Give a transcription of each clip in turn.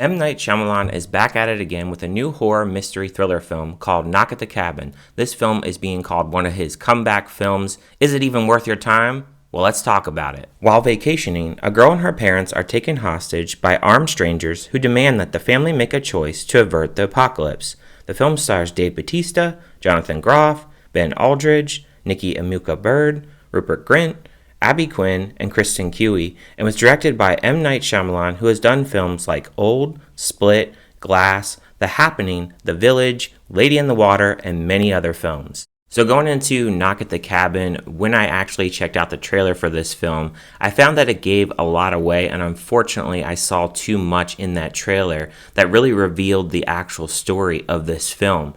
M. Night Shyamalan is back at it again with a new horror mystery thriller film called Knock at the Cabin. This film is being called one of his comeback films. Is it even worth your time? Well, let's talk about it. While vacationing, a girl and her parents are taken hostage by armed strangers who demand that the family make a choice to avert the apocalypse. The film stars Bautista, Jonathan Groff, Ben Aldridge, Nikki Amuka-Bird, Rupert Grint, Quinn, and Kristen Cui, and was directed by M. Night Shyamalan, who has done films like Old, Split, Glass, The Happening, The Village, Lady in the Water, and many other films. So going into Knock at the Cabin, when I actually checked out the trailer for this film, I found that it gave a lot away, and unfortunately I saw too much in that trailer that really revealed the actual story of this film.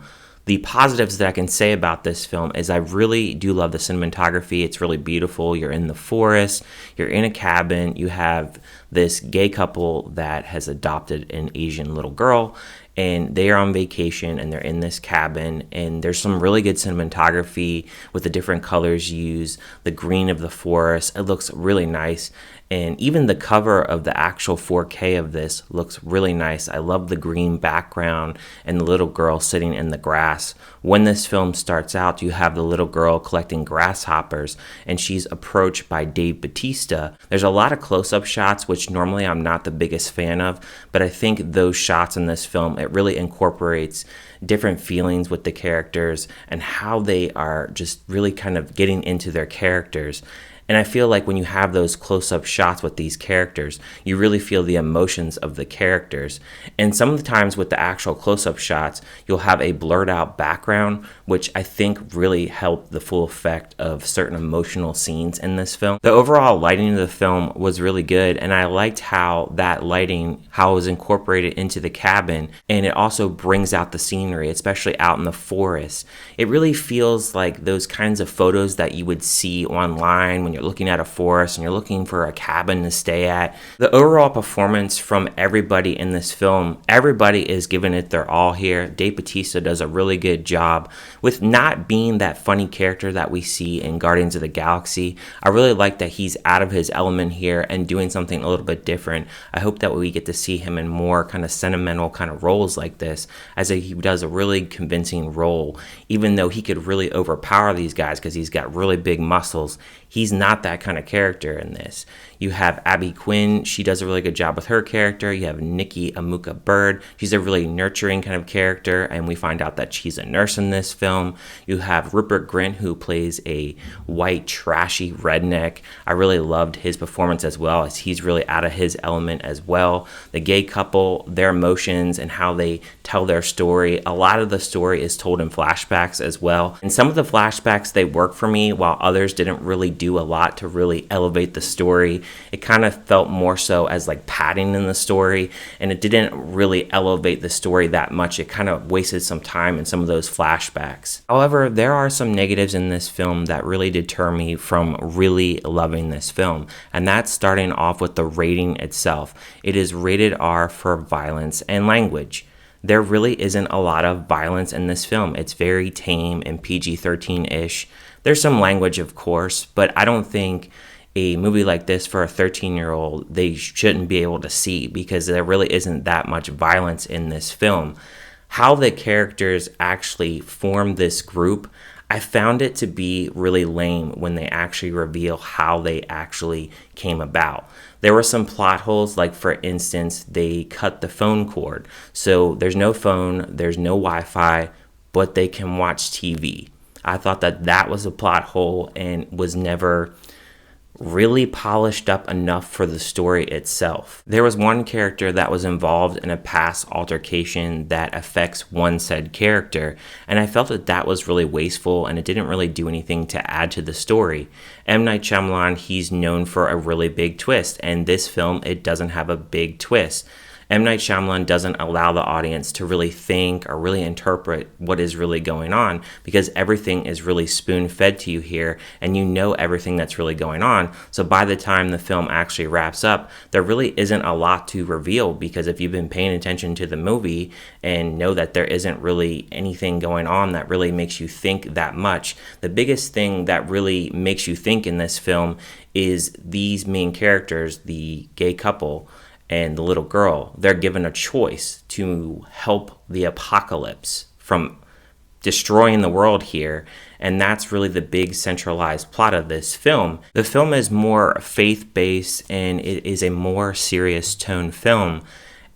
The positives that I can say about this film is I really do love the cinematography. It's really beautiful. You're in the forest, you're in a cabin, you have this gay couple that has adopted an Asian little girl, and they are on vacation and they're in this cabin, and there's some really good cinematography with the different colors used, the green of the forest. It looks really nice. And even the cover of the actual 4K of this looks really nice. I love the green background and the little girl sitting in the grass. When this film starts out, you have the little girl collecting grasshoppers, and she's approached by Bautista. There's a lot of close-up shots, which normally I'm not the biggest fan of, but I think those shots in this film, it really incorporates different feelings with the characters and how they are just really kind of getting into their characters. And I feel like when you have those close-up shots with these characters, you really feel the emotions of the characters. And some of the times with the actual close-up shots, you'll have a blurred out background, which I think really helped the full effect of certain emotional scenes in this film. The overall lighting of the film was really good, and I liked how that lighting, how it was incorporated into the cabin, and it also brings out the scenery, especially out in the forest. It really feels like those kinds of photos that you would see online when you're looking at a forest and you're looking for a cabin to stay at. The overall performance from everybody in this film, everybody is giving it their all here. Bautista does a really good job with not being that funny character that we see in Guardians of the Galaxy. I really like that he's out of his element here and doing something a little bit different. I hope that we get to see him in more kind of sentimental kind of roles like this, as he does a really convincing role. Even though he could really overpower these guys because he's got really big muscles, he's not that kind of character in this. You have Quinn, she does a really good job with her character. You have Nikki Amuka-Bird, she's a really nurturing kind of character, and we find out that she's a nurse in this film. You have Rupert Grint, who plays a white, trashy redneck. I really loved his performance as well, as he's really out of his element as well. The gay couple, their emotions and how they tell their story. A lot of the story is told in flashbacks as well. And some of the flashbacks, they work for me, while others didn't really do a lot to really elevate the story. It kind of felt more so as like padding in the story, and it didn't really elevate the story that much. It kind of wasted some time in some of those flashbacks. However, there are some negatives in this film that really deter me from really loving this film, and that's starting off with the rating itself. It is rated R for violence and language. There really isn't a lot of violence in this film. It's very tame and PG-13-ish. There's some language, of course, but I don't think a movie like this for a 13-year-old, they shouldn't be able to see, because there really isn't that much violence in this film. How the characters actually form this group, I found it to be really lame when they actually reveal how they actually came about. There were some plot holes, like for instance, they cut the phone cord. So there's no phone, there's no Wi-Fi, but they can watch TV. I thought that that was a plot hole and was never really polished up enough for the story itself. There was one character that was involved in a past altercation that affects one said character, and I felt that that was really wasteful and it didn't really do anything to add to the story. M. Night Shyamalan, he's known for a really big twist, and this film, it doesn't have a big twist. M. Night Shyamalan doesn't allow the audience to really think or really interpret what is really going on, because everything is really spoon-fed to you here, and you know everything that's really going on. So by the time the film actually wraps up, there really isn't a lot to reveal, because if you've been paying attention to the movie and know that there isn't really anything going on that really makes you think that much, the biggest thing that really makes you think in this film is these main characters, the gay couple, and the little girl, they're given a choice to help the apocalypse from destroying the world here, and that's really the big centralized plot of this film. The film is more faith-based and it is a more serious tone film.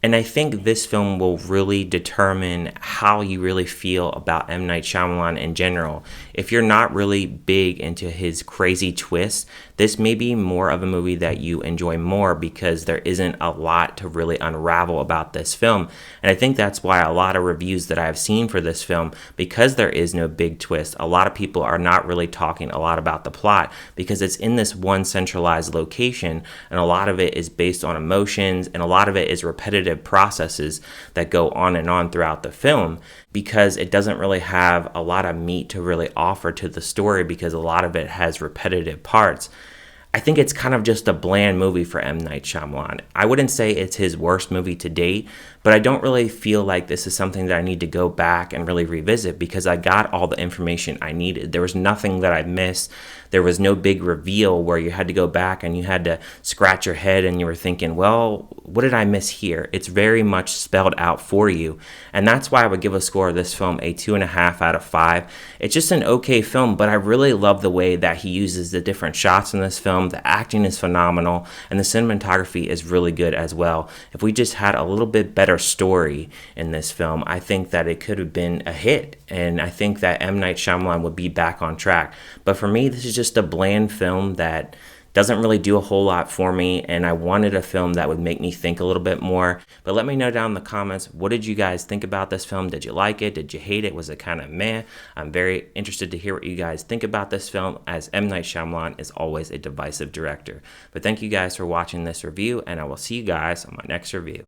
And I think this film will really determine how you really feel about M. Night Shyamalan in general. If you're not really big into his crazy twists, this may be more of a movie that you enjoy more because there isn't a lot to really unravel about this film. And I think that's why a lot of reviews that I've seen for this film, because there is no big twist, a lot of people are not really talking a lot about the plot because it's in this one centralized location, and a lot of it is based on emotions, and a lot of it is repetitive processes that go on and on throughout the film, because it doesn't really have a lot of meat to really offer to the story because a lot of it has repetitive parts. I think it's kind of just a bland movie for M. Night Shyamalan. I wouldn't say it's his worst movie to date, but I don't really feel like this is something that I need to go back and really revisit because I got all the information I needed. There was nothing that I missed. There was no big reveal where you had to go back and you had to scratch your head and you were thinking, well, what did I miss here? It's very much spelled out for you. And that's why I would give a score of this film a 2.5 out of 5. It's just an okay film, but I really love the way that he uses the different shots in this film. The acting is phenomenal and the cinematography is really good as well. If we just had a little bit better story in this film, I think that it could have been a hit, and I think that M. Night Shyamalan would be back on track. But for me, this is just a bland film that doesn't really do a whole lot for me, and I wanted a film that would make me think a little bit more. But let me know down in the comments, what did you guys think about this film? Did you like it? Did you hate it? Was it kind of meh? I'm very interested to hear what you guys think about this film, as M. Night Shyamalan is always a divisive director. But thank you guys for watching this review, and I will see you guys on my next review.